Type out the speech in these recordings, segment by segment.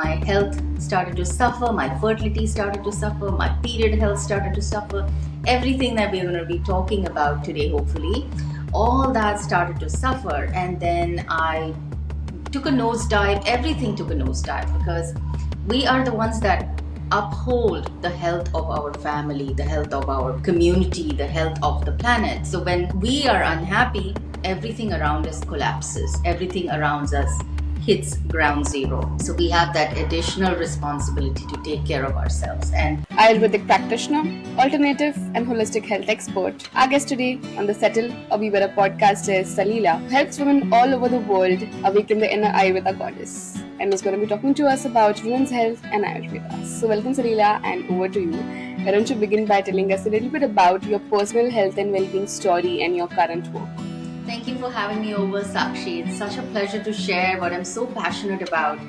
my health started to suffer, my fertility started to suffer, my period health started to suffer. Everything that we're going to be talking about today, hopefully, all that started to suffer. And then I took a nosedive, everything took a nosedive, because we are the ones that uphold the health of our family, the health of our community, the health of the planet. So when we are unhappy, everything around us collapses, everything around us hits ground zero. So we have that additional responsibility to take care of ourselves. And Ayurvedic practitioner, alternative and holistic health expert. Our guest today on the Settle or Be Better podcast is Salila, who helps women all over the world awaken the inner Ayurveda goddess, and is going to be talking to us about women's health and Ayurveda. So welcome Salila, and over to you. Why don't you begin by telling us a little bit about your personal health and well-being story and your current work? Thank you for having me over, Sakshi. It's such a pleasure to share what I'm so passionate about.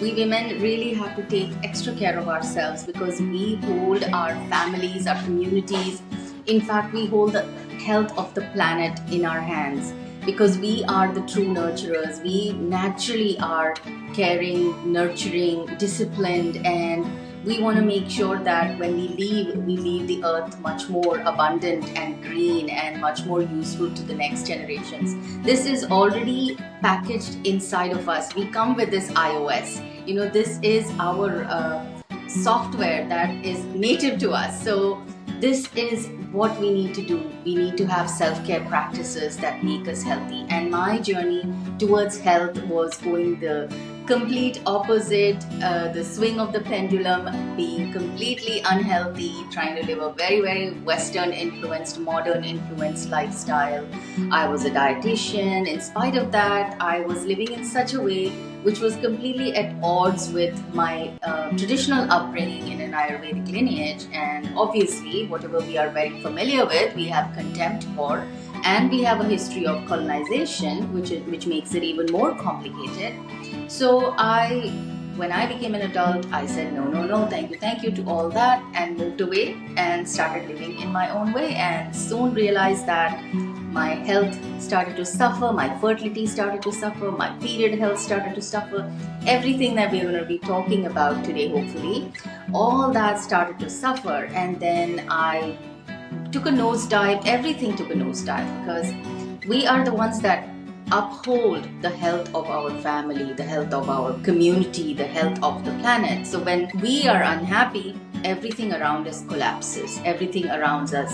We women really have to take extra care of ourselves because we hold our families, our communities. In fact, we hold the health of the planet in our hands because we are the true nurturers. We naturally are caring, nurturing, disciplined, and we want to make sure that when we leave the earth much more abundant and green and much more useful to the next generations. This is already packaged inside of us. We come with this iOS. This is our software that is native to us. So this is what we need to do. We need to have self-care practices that make us healthy. And my journey towards health was going the complete opposite, the swing of the pendulum, being completely unhealthy, trying to live a very, very Western influenced, modern influenced lifestyle. I was a dietitian. In spite of that, I was living in such a way which was completely at odds with my traditional upbringing in an Ayurvedic lineage. And obviously, whatever we are very familiar with, we have contempt for. And we have a history of colonization, which makes it even more complicated. So when I became an adult, I said no, thank you to all that, and moved away and started living in my own way, and soon realized that my health started to suffer, my fertility started to suffer, my period health started to suffer. Everything that we're going to be talking about today, hopefully, all that started to suffer. And then I took a nosedive, everything took a nosedive, because we are the ones that uphold the health of our family, the health of our community, the health of the planet. So when we are unhappy, everything around us collapses, everything around us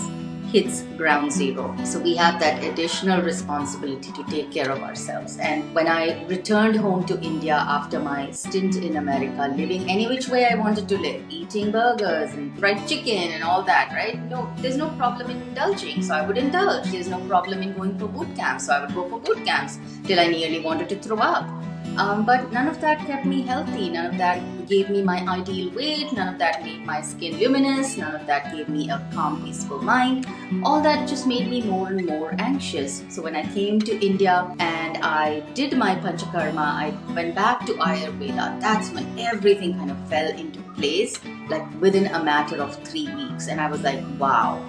hits ground zero. So we have that additional responsibility to take care of ourselves. And when I returned home to India after my stint in America, living any which way I wanted to live, eating burgers and fried chicken and all that, right? No, there's no problem in indulging, so I would indulge. There's no problem in going for boot camps, so I would go for boot camps till I nearly wanted to throw up. But none of that kept me healthy. None of that gave me my ideal weight. None of that made my skin luminous. None of that gave me a calm, peaceful mind. All that just made me more and more anxious. So when I came to India and I did my Panchakarma, I went back to Ayurveda. That's when everything kind of fell into place, like within a matter of 3 weeks. And I was like, wow,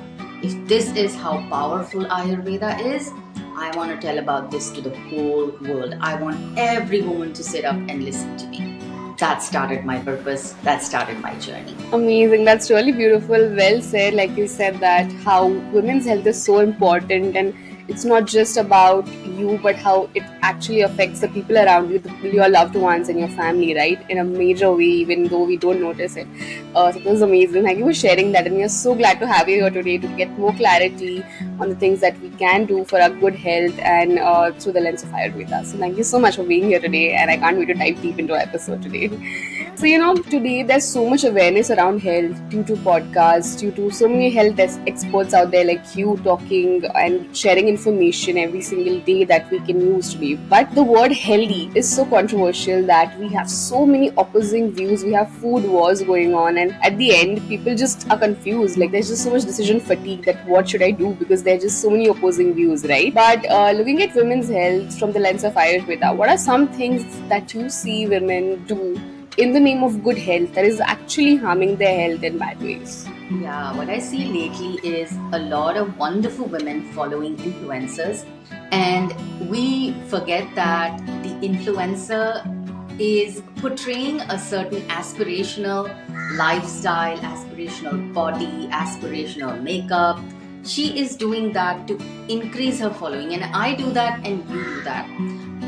if this is how powerful Ayurveda is, I want to tell about this to the whole world. I want every woman to sit up and listen to me. That started my purpose. That started my journey. Amazing. That's really beautiful. Well said. Like you said, that how women's health is so important, and it's not just about you, but how it actually affects the people around you, your loved ones and your family, right? In a major way, even though we don't notice it. So it was amazing. Thank you for sharing that. And we are so glad to have you here today to get more clarity on the things that we can do for our good health and through the lens of Ayurveda. So thank you so much for being here today. And I can't wait to dive deep into our episode today. So, today there's so much awareness around health due to podcasts, due to so many health experts out there like you talking and sharing information every single day that we can use today. But the word healthy is so controversial that we have so many opposing views. We have food wars going on, and at the end, people just are confused. Like, there's just so much decision fatigue that what should I do, because there's just so many opposing views, right? But looking at women's health from the lens of Ayurveda, what are some things that you see women do in the name of good health that is actually harming their health in bad ways? Yeah, what I see lately is a lot of wonderful women following influencers, and we forget that the influencer is portraying a certain aspirational lifestyle, aspirational body, aspirational makeup. She is doing that to increase her following, and I do that, and you do that.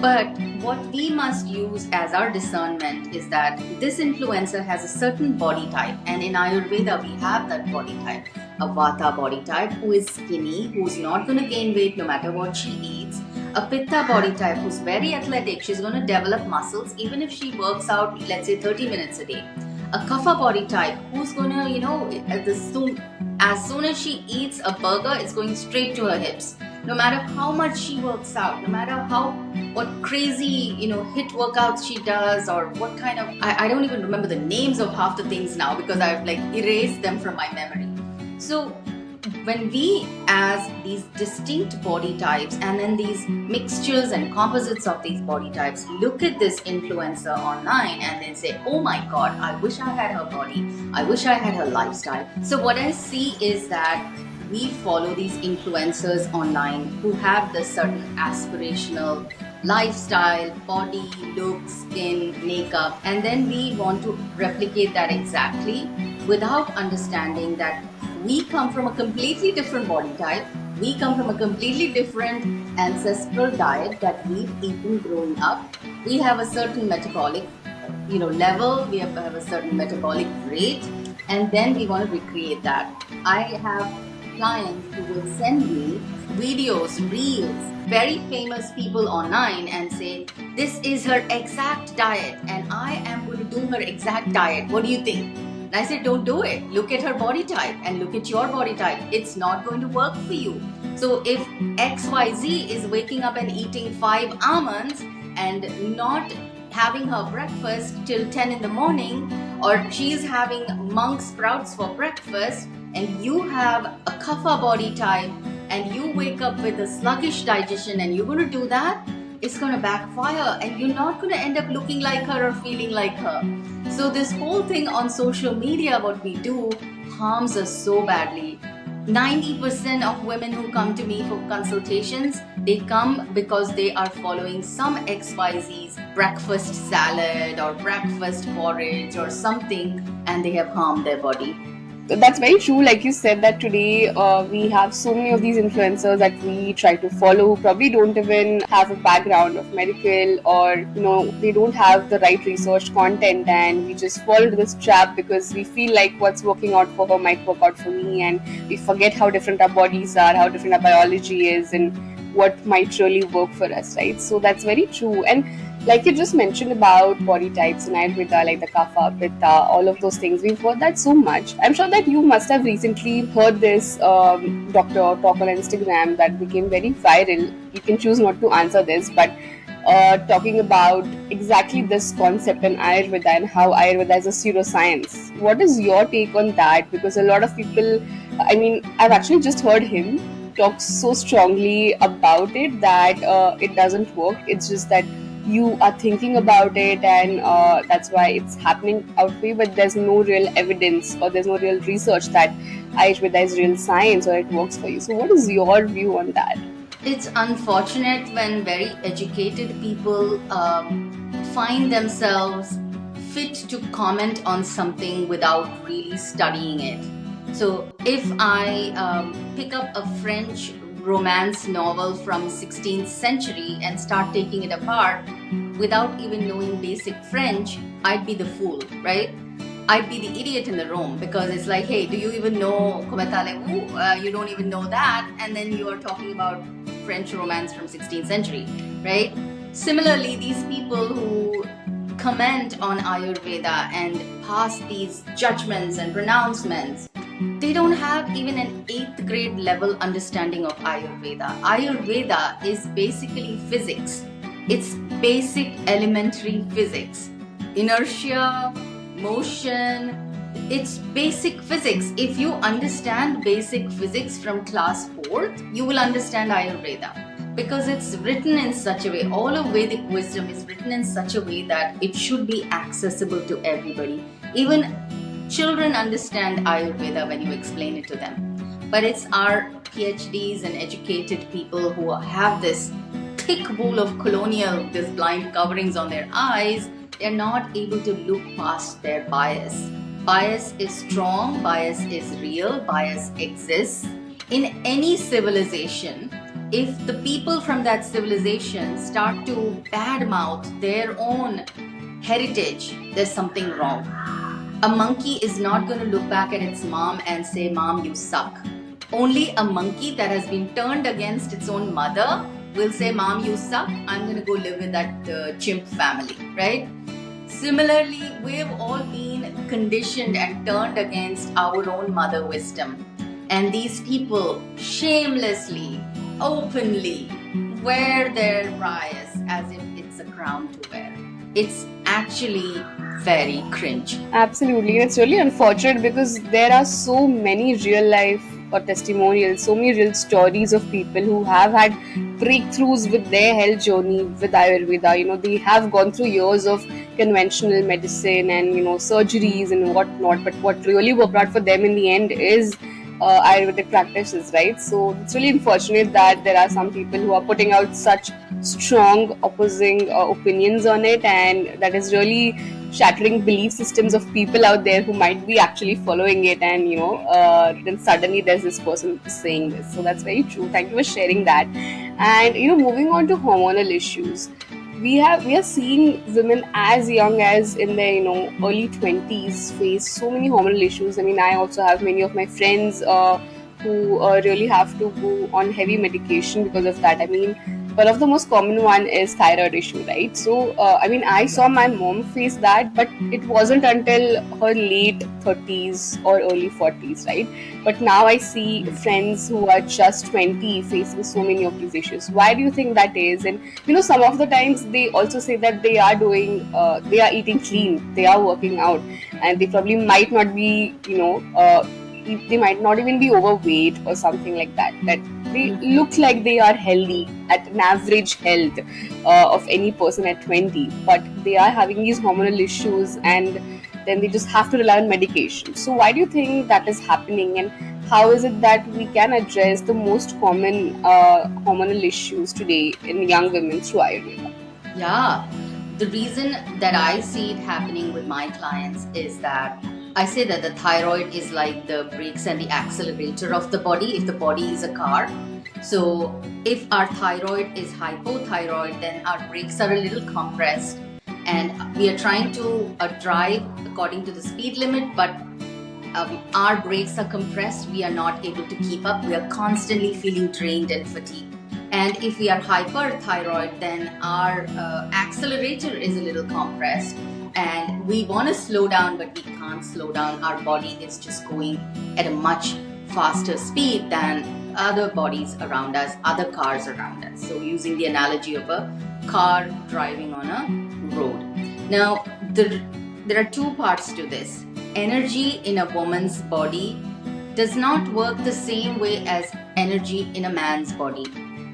But what we must use as our discernment is that this influencer has a certain body type, and in Ayurveda, we have that body type, a Vata body type, who is skinny, who's not going to gain weight no matter what she eats, a Pitta body type, who's very athletic, she's going to develop muscles even if she works out, let's say, 30 minutes a day. A Kapha body type, who's going to, as soon as she eats a burger, it's going straight to her hips. No matter how much she works out, no matter what crazy, hit workouts she does, or what kind of, I don't even remember the names of half the things now because I've erased them from my memory. So when we, as these distinct body types and then these mixtures and composites of these body types, look at this influencer online and then say, oh my god, I wish I had her body, I wish I had her lifestyle. So what I see is that we follow these influencers online who have this certain aspirational lifestyle, body, look, skin, makeup, and then we want to replicate that exactly without understanding that we come from a completely different body type, we come from a completely different ancestral diet that we've eaten growing up. We have a certain metabolic level, we have a certain metabolic rate, and then we want to recreate that. I have clients who will send me videos, reels, very famous people online and say, this is her exact diet and I am going to do her exact diet. What do you think? And I said, don't do it. Look at her body type and look at your body type. It's not going to work for you. So if XYZ is waking up and eating 5 almonds and not having her breakfast till 10 in the morning, or she's having monk sprouts for breakfast, and you have a kapha body type and you wake up with a sluggish digestion and you're going to do that, it's going to backfire and you're not going to end up looking like her or feeling like her. So this whole thing on social media, what we do, harms us so badly. 90% of women who come to me for consultations, they come because they are following some XYZ's breakfast salad or breakfast porridge or something, and they have harmed their body. That's very true. Like you said, that today we have so many of these influencers that we try to follow who probably don't even have a background of medical, or they don't have the right research content, and we just fall into this trap because we feel like what's working out for her might work out for me, and we forget how different our bodies are, how different our biology is, and what might really work for us, right? So that's very true. And like you just mentioned about body types in Ayurveda, like the Kapha, Pitta, all of those things, we've heard that so much. I'm sure that you must have recently heard this doctor talk on Instagram that became very viral. You can choose not to answer this, but talking about exactly this concept in Ayurveda and how Ayurveda is a pseudoscience. What is your take on that? Because a lot of people, I've actually just heard him talk so strongly about it that it doesn't work. It's just that you are thinking about it, and that's why it's happening out for you, but there's no real evidence or there's no real research that Ayurveda is real science or it works for you. So what is your view on that? It's unfortunate when very educated people find themselves fit to comment on something without really studying it. So if I pick up a French romance novel from 16th century and start taking it apart without even knowing basic French, I'd be the fool, right? I'd be the idiot in the room, because it's like, hey, do you even know Comment allez-vous? You don't even know that, and then you are talking about French romance from 16th century, right? Similarly, these people who comment on Ayurveda and pass these judgments and pronouncements, they don't have even an 8th grade level understanding of Ayurveda. Ayurveda is basically physics. It's basic elementary physics. Inertia, motion, it's basic physics. If you understand basic physics from class 4th, you will understand Ayurveda, because it's written in such a way, all of Vedic wisdom is written in such a way that it should be accessible to everybody. Even children understand Ayurveda when you explain it to them. But it's our PhDs and educated people who have this thick wool of colonial, these blind coverings on their eyes, They're not able to look past their bias. Bias is strong, bias is real, bias exists. In any civilization, if the people from that civilization start to badmouth their own heritage, there's something wrong. A monkey is not going to look back at its mom and say, "Mom, you suck." Only a monkey that has been turned against its own mother will say, "Mom, you suck. I'm going to go live with that chimp family," right? Similarly, we've all been conditioned and turned against our own mother wisdom. And these people shamelessly, openly wear their bias as if it's a crown to wear. It's actually very cringe. Absolutely, and it's really unfortunate because there are so many real life or testimonials, so many real stories of people who have had breakthroughs with their health journey with Ayurveda. They have gone through years of conventional medicine and surgeries and whatnot, but what really worked out for them in the end is Ayurvedic practices, right? So it's really unfortunate that there are some people who are putting out such strong opposing opinions on it, and that is really shattering belief systems of people out there who might be actually following it. And then suddenly there's this person saying this. So that's very true. Thank you for sharing that. And moving on to hormonal issues, we are seeing women as young as in their early 20s face so many hormonal issues. I mean, I also have many of my friends who really have to go on heavy medication because of that. I mean, one of the most common one is thyroid issue, right? So I mean, I saw my mom face that, but it wasn't until her late 30s or early 40s, right? But now I see friends who are just 20 facing so many of these issues. Why do you think that is? And some of the times they also say that they are they are eating clean, they are working out, and they probably might not be they might not even be overweight or something like that, that they look like they are healthy at an average health of any person at 20, but they are having these hormonal issues, and then they just have to rely on medication. So why do you think that is happening, and how is it that we can address the most common hormonal issues today in young women through Ayurveda? Yeah, the reason that I see it happening with my clients is that I say that the thyroid is like the brakes and the accelerator of the body, if the body is a car. So, if our thyroid is hypothyroid, then our brakes are a little compressed, and we are trying to drive according to the speed limit, but our brakes are compressed. We are not able to keep up. We are constantly feeling drained and fatigued. And if we are hyperthyroid, then our accelerator is a little compressed, and we want to slow down, but we can't slow down. Our body is just going at a much faster speed than other bodies around us, other cars around us. So, using the analogy of a car driving on a road. Now, there are two parts to this. Energy in a woman's body does not work the same way as energy in a man's body.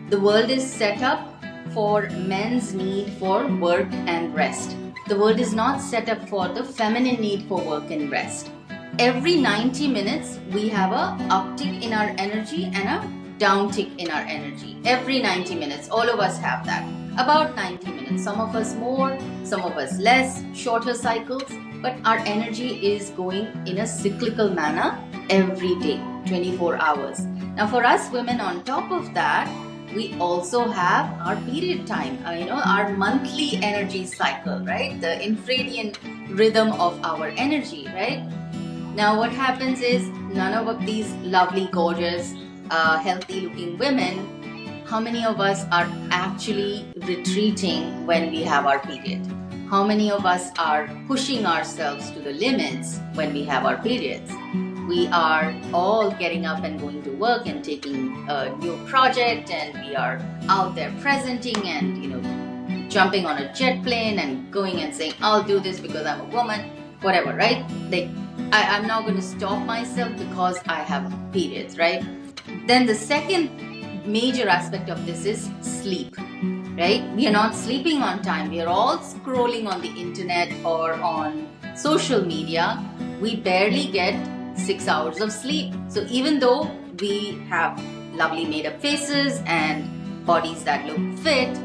The world is set up for men's need for work and rest. The world is not set up for the feminine need for work and rest. Every 90 minutes, we have a uptick in our energy and a downtick in our energy. Every 90 minutes, all of us have that. About 90 minutes. Some of us more, some of us less, shorter cycles. But our energy is going in a cyclical manner every day, 24 hours. Now, for us women, on top of that, we also have our period time, our monthly energy cycle, right? The infradian rhythm of our energy, right? Now, what happens is none of these lovely, gorgeous, healthy looking women, how many of us are actually retreating when we have our period? How many of us are pushing ourselves to the limits when we have our periods? We are all getting up and going to work and taking a new project, and we are out there presenting and jumping on a jet plane and going and saying, "I'll do this because I'm a woman," whatever, right? I'm not going to stop myself because I have periods, right? Then the second major aspect of this is sleep, right? We are not sleeping on time. We are all scrolling on the internet or on social media. We barely get 6 hours of sleep. So even though we have lovely made up faces and bodies that look fit,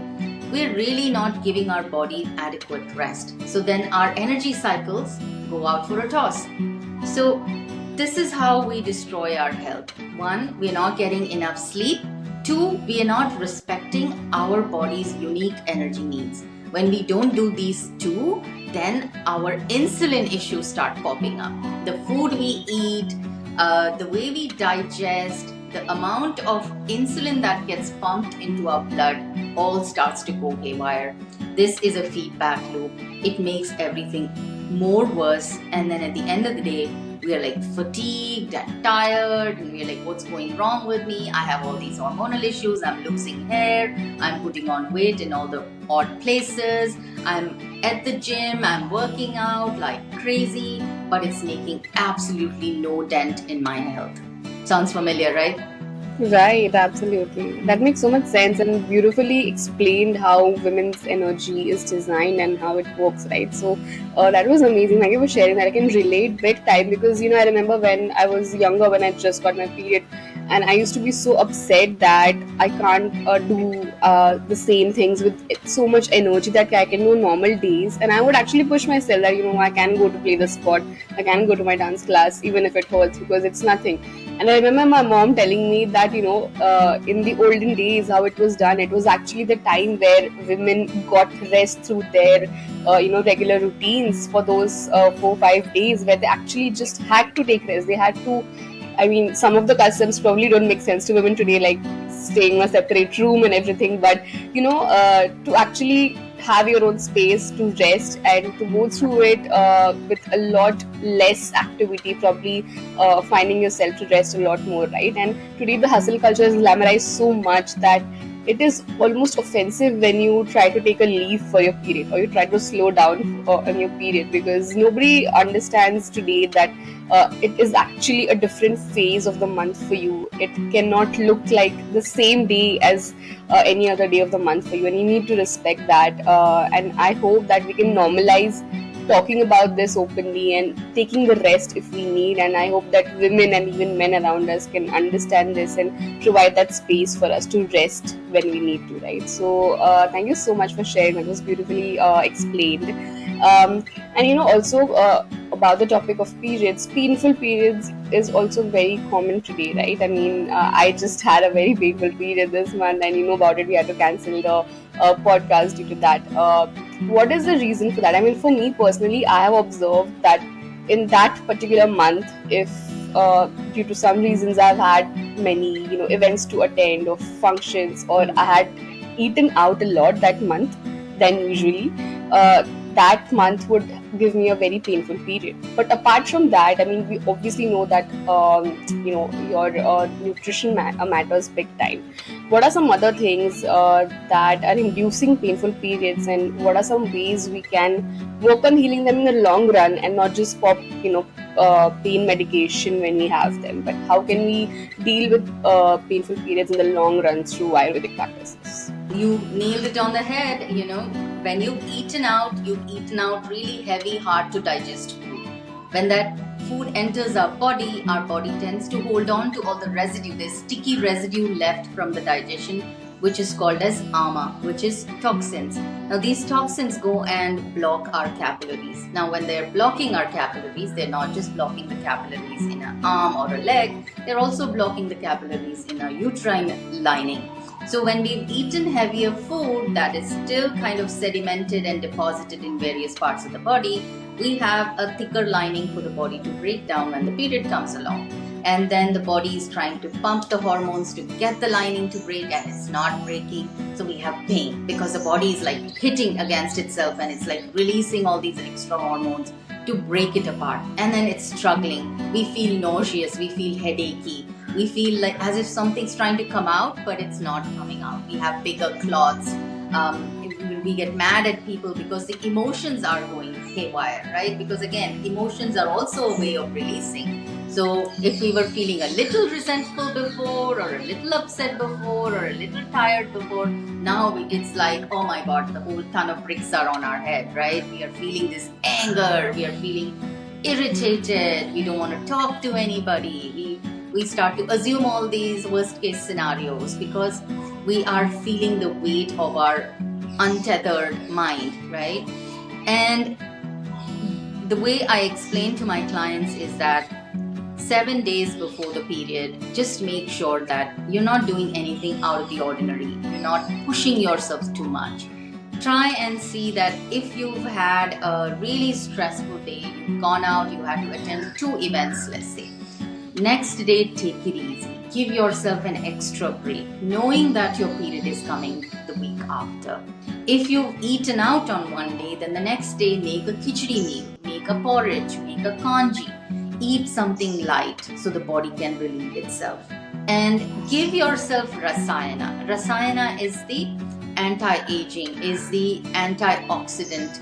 we're really not giving our body adequate rest. So then our energy cycles go out for a toss. So this is how we destroy our health. One, we're not getting enough sleep. Two, we are not respecting our body's unique energy needs. When we don't do these two, then our insulin issues start popping up. The food we eat, the way we digest, the amount of insulin that gets pumped into our blood all starts to go haywire. This is a feedback loop. It makes everything more worse, and then at the end of the day, we are like fatigued and tired, and we're like, what's going wrong with me? I have all these hormonal issues, I'm losing hair, I'm putting on weight in all the odd places, I'm at the gym, I'm working out like crazy, but it's making absolutely no dent in my health. Sounds familiar, right? Right, absolutely. That makes so much sense and beautifully explained how women's energy is designed and how it works, right? So that was amazing. Thank you for sharing that. I can relate big time because I remember when I was younger, when I just got my period, and I used to be so upset that I can't do the same things with so much energy that I can do on normal days. And I would actually push myself that I can go to play the sport, I can go to my dance class, even if it hurts because it's nothing. And I remember my mom telling me that, in the olden days, how it was done, it was actually the time where women got rest through their, regular routines for those 4 5 days where they actually just had to take rest. They had to, I mean, some of the customs probably don't make sense to women today, like staying in a separate room and everything. But, to actually have your own space to rest and to go through it with a lot less activity, probably finding yourself to rest a lot more, right? And today the hustle culture is glamorized so much that it is almost offensive when you try to take a leave for your period or you try to slow down on your period, because nobody understands today that it is actually a different phase of the month for you. It cannot look like the same day as any other day of the month for you, and you need to respect that. And I hope that we can normalize talking about this openly and taking the rest if we need. And I hope that women and even men around us can understand this and provide that space for us to rest when we need to, right? So thank you so much for sharing. That was beautifully explained. And also about the topic of periods, painful periods is also very common today, right? I mean, I just had a very painful period this month, and about it, we had to cancel the podcast due to that. What is the reason for that? I mean, for me personally, I have observed that in that particular month, if due to some reasons I've had many events to attend or functions, or I had eaten out a lot that month than usually, that month would give me a very painful period. But apart from that, I mean, we obviously know that your nutrition matters big time. What are some other things that are inducing painful periods, and what are some ways we can work on healing them in the long run and not just pop pain medication when we have them? But how can we deal with painful periods in the long run through Ayurvedic practices? You nailed it on the head. When you've eaten out really heavy, hard to digest food. When that food enters our body tends to hold on to all the residue. There's sticky residue left from the digestion, which is called as ama, which is toxins. Now these toxins go and block our capillaries. Now when they're blocking our capillaries, they're not just blocking the capillaries in an arm or a leg, they're also blocking the capillaries in our uterine lining. So when we've eaten heavier food that is still kind of sedimented and deposited in various parts of the body, we have a thicker lining for the body to break down when the period comes along. And then the body is trying to pump the hormones to get the lining to break, and it's not breaking. So we have pain because the body is like hitting against itself and it's like releasing all these extra hormones to break it apart. And then it's struggling. We feel nauseous, we feel headachy. We feel like as if something's trying to come out, but it's not coming out. We have bigger clots. We get mad at people because the emotions are going haywire, right? Because again, emotions are also a way of releasing. So if we were feeling a little resentful before, or a little upset before, or a little tired before, now it's like, oh my God, the whole ton of bricks are on our head, right? We are feeling this anger. We are feeling irritated. We don't want to talk to anybody. We start to assume all these worst case scenarios because we are feeling the weight of our untethered mind, right? And the way I explain to my clients is that 7 days before the period, just make sure that you're not doing anything out of the ordinary. You're not pushing yourself too much. Try and see that if you've had a really stressful day, you've gone out, you had to attend 2 events, let's say. Next day, take it easy. Give yourself an extra break, knowing that your period is coming the week after. If you've eaten out on one day, then the next day make a khichdi meal, make a porridge, make a kanji. Eat something light so the body can relieve itself. And give yourself rasayana. Rasayana is the anti-aging, is the antioxidant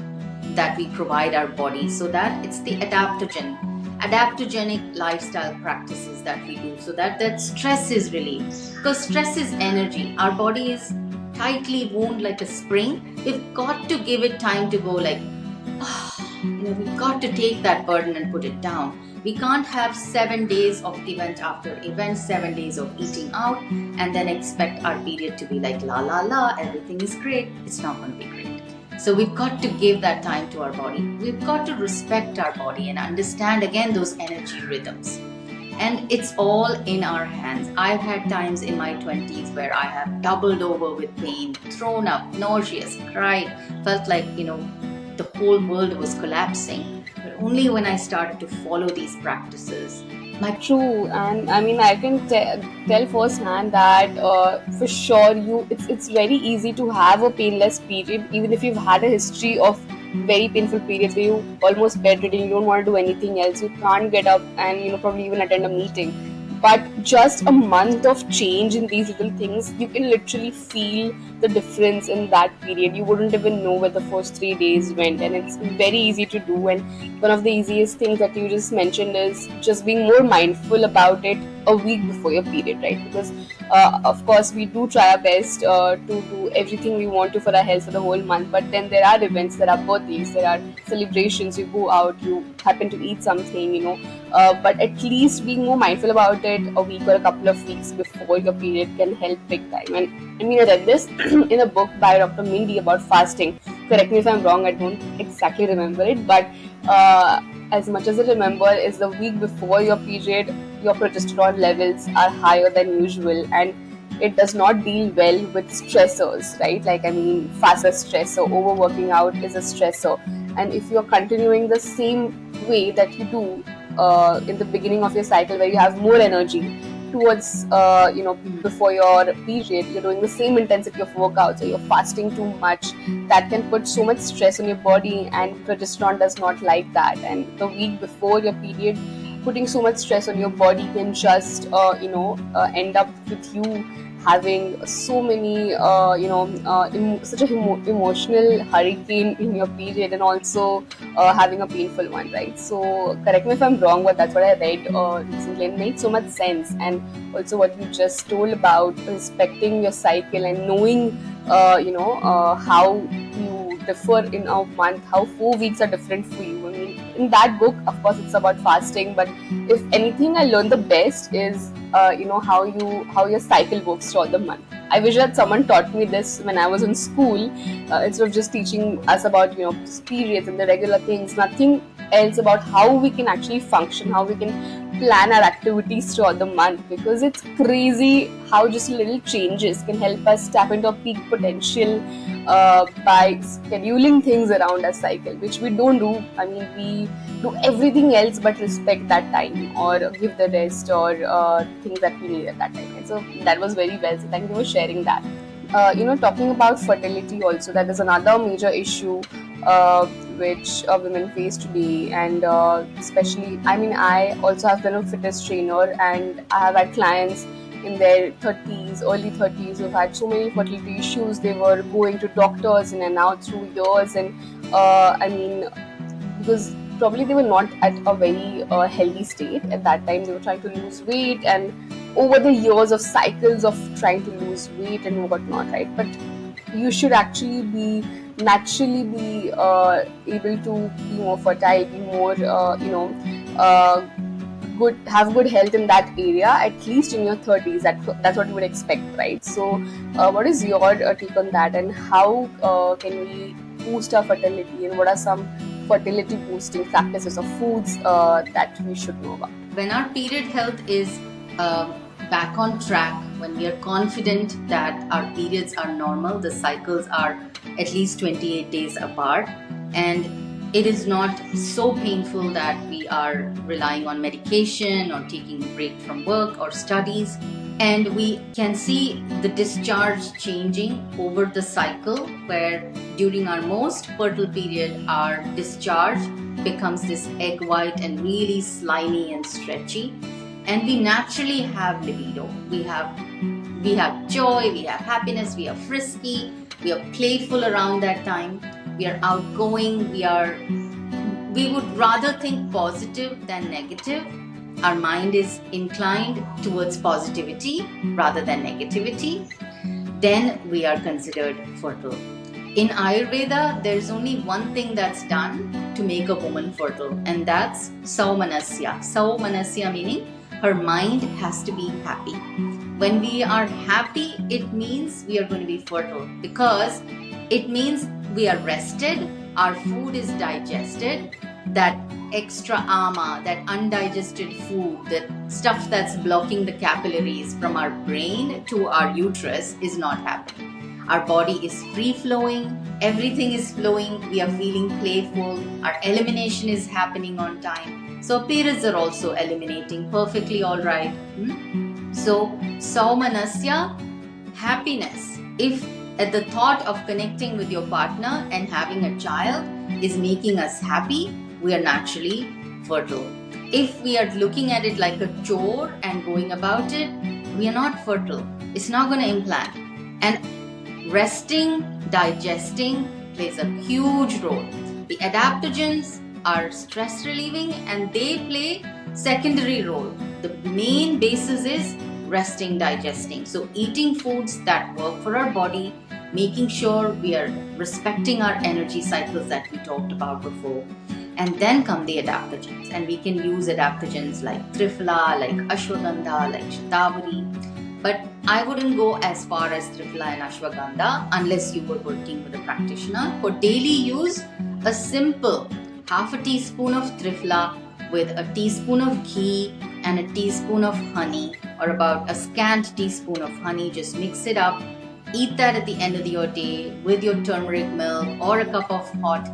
that we provide our body, so that it's the adaptogenic lifestyle practices that we do, so that stress is relieved, because stress is energy. Our body is tightly wound like a spring. We've got to give it time to go, like, we've got to take that burden and put it down. We can't have 7 days of event after event, 7 days of eating out, and then expect our period to be like la la la, everything is great. It's not going to be great. So we've got to give that time to our body. We've got to respect our body and understand again those energy rhythms. And it's all in our hands. I've had times in my 20s where I have doubled over with pain, thrown up, nauseous, cried, felt like, the whole world was collapsing. But only when I started to follow these practices, my True, and I mean I can tell firsthand that for sure it's very easy to have a painless period, even if you've had a history of very painful periods where you almost bedridden, you don't want to do anything else, you can't get up and probably even attend a meeting. But just a month of change in these little things, you can literally feel the difference in that period. You wouldn't even know where the first 3 days went, and it's very easy to do. And one of the easiest things that you just mentioned is just being more mindful about it a week before your period, right? Because of course we do try our best to do everything we want to for our health for the whole month, but then there are events, there are birthdays, there are celebrations, you go out, you happen to eat something, but at least being more mindful about it a week or a couple of weeks before your period can help big time. And I mean, I read this in a book by Dr. Mindy about fasting. Correct me if I'm wrong, I don't exactly remember it, but as much as I remember, is the week before your period, your progesterone levels are higher than usual, and it does not deal well with stressors, right? Like, I mean, fast is a stressor, overworking out is a stressor, and if you're continuing the same way that you do in the beginning of your cycle, where you have more energy towards before your period, you're doing the same intensity of workouts, or you're fasting too much, that can put so much stress on your body, and progesterone does not like that. And the week before your period, putting so much stress on your body can just end up with you having so many such a emotional hurricane in your period, and also having a painful one, right? So correct me if I'm wrong, but that's what I read recently, and made so much sense. And also what you just told about respecting your cycle and knowing how you differ in a month, how 4 weeks are different for you. I mean, in that book, of course, it's about fasting, but if anything I learned the best is how your cycle works throughout the month. I wish that someone taught me this when I was in school, instead of just teaching us about periods and the regular things. Nothing else about how we can actually function, how we can plan our activities throughout the month, because it's crazy how just little changes can help us tap into our peak potential by scheduling things around our cycle, which we don't do. I mean, we do everything else but respect that time, or give the rest, or things that we need at that time. And so that was very well. So thank you for sharing that. Talking about fertility also, that is another major issue which women face today, and especially, I mean, I also have been a fitness trainer, and I have had clients in their 30s, early 30s, who've had so many fertility issues. They were going to doctors in and out through years, and I mean, because probably they were not at a very healthy state at that time. They were trying to lose weight, and over the years of cycles of trying to lose weight and whatnot, right? But you should actually be naturally be able to be more fertile, be more uh, good health in that area, at least in your 30s. That's what you would expect, right? So what is your take on that, and how can we boost our fertility, and what are some fertility boosting practices or foods that we should know about? When our period health is uh, back on track, when we are confident that our periods are normal, the cycles are at least 28 days apart, and it is not so painful that we are relying on medication or taking a break from work or studies, and we can see the discharge changing over the cycle, where during our most fertile period our discharge becomes this egg white and really slimy and stretchy, and we naturally have libido. We have joy, we have happiness, we are frisky, we are playful around that time, we are outgoing, we would rather think positive than negative. Our mind is inclined towards positivity rather than negativity. Then we are considered fertile. In Ayurveda, there's only one thing that's done to make a woman fertile, and that's Saumanasya. Saumanasya meaning her mind has to be happy. When we are happy, it means we are going to be fertile, because it means we are rested, our food is digested, that extra ama, that undigested food, that stuff that's blocking the capillaries from our brain to our uterus is not happening. Our body is free flowing, everything is flowing, we are feeling playful, our elimination is happening on time. So periods are also eliminating perfectly all right. So Saumanasya, happiness. If at the thought of connecting with your partner and having a child is making us happy, we are naturally fertile. If we are looking at it like a chore and going about it, we are not fertile. It's not going to implant. And resting, digesting plays a huge role. The adaptogens are stress relieving and they play secondary role. The main basis is resting, digesting. So eating foods that work for our body, making sure we are respecting our energy cycles that we talked about before. And then come the adaptogens, and we can use adaptogens like Triphala, like Ashwagandha, like Shatavari. But I wouldn't go as far as Triphala and Ashwagandha unless you were working with a practitioner. For daily use, a simple half a teaspoon of Triphala with a teaspoon of ghee and a teaspoon of honey, or about a scant teaspoon of honey, just mix it up. Eat that at the end of your day with your turmeric milk or a cup of hot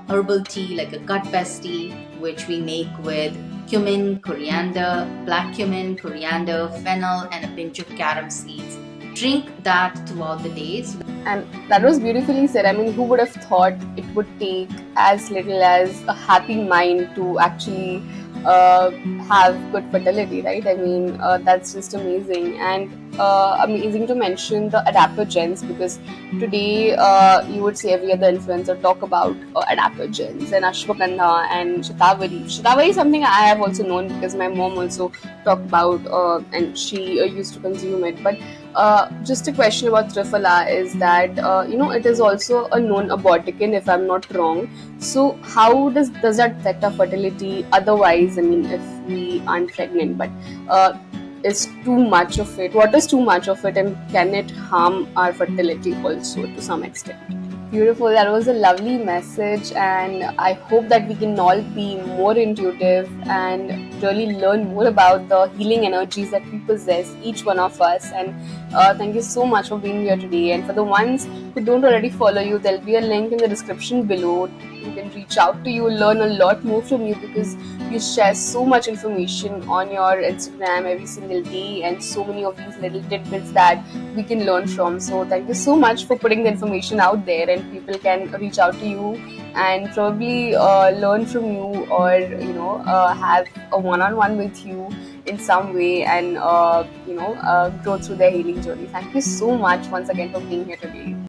herbal tea like a gut best tea, which we make with cumin, coriander, black cumin, coriander, fennel, and a pinch of carom seeds. Drink that throughout the days. And that was beautifully said. I mean, who would have thought it would take as little as a happy mind to actually have good fertility, right? I mean, that's just amazing. And amazing to mention the adaptogens, because today you would see every other influencer talk about adaptogens and ashwagandha and shatavari. Shatavari is something I have also known because my mom also talked about and she used to consume it. But just a question about Triphala is that it is also a known aborticin, if I'm not wrong. So how does that affect our fertility? Otherwise, I mean, if we aren't pregnant, but is too much of it? What is too much of it, and can it harm our fertility also to some extent? Beautiful. That was a lovely message, and I hope that we can all be more intuitive and really learn more about the healing energies that we possess, each one of us. And thank you so much for being here today. And for the ones who don't already follow you, there'll be a link in the description below. You can reach out to you, learn a lot more from you, because you share so much information on your Instagram every single day, and so many of these little tidbits that we can learn from. So thank you so much for putting the information out there, and people can reach out to you and probably learn from you, or have a one-on-one with you in some way, and go through their healing journey. Thank you so much once again for being here today.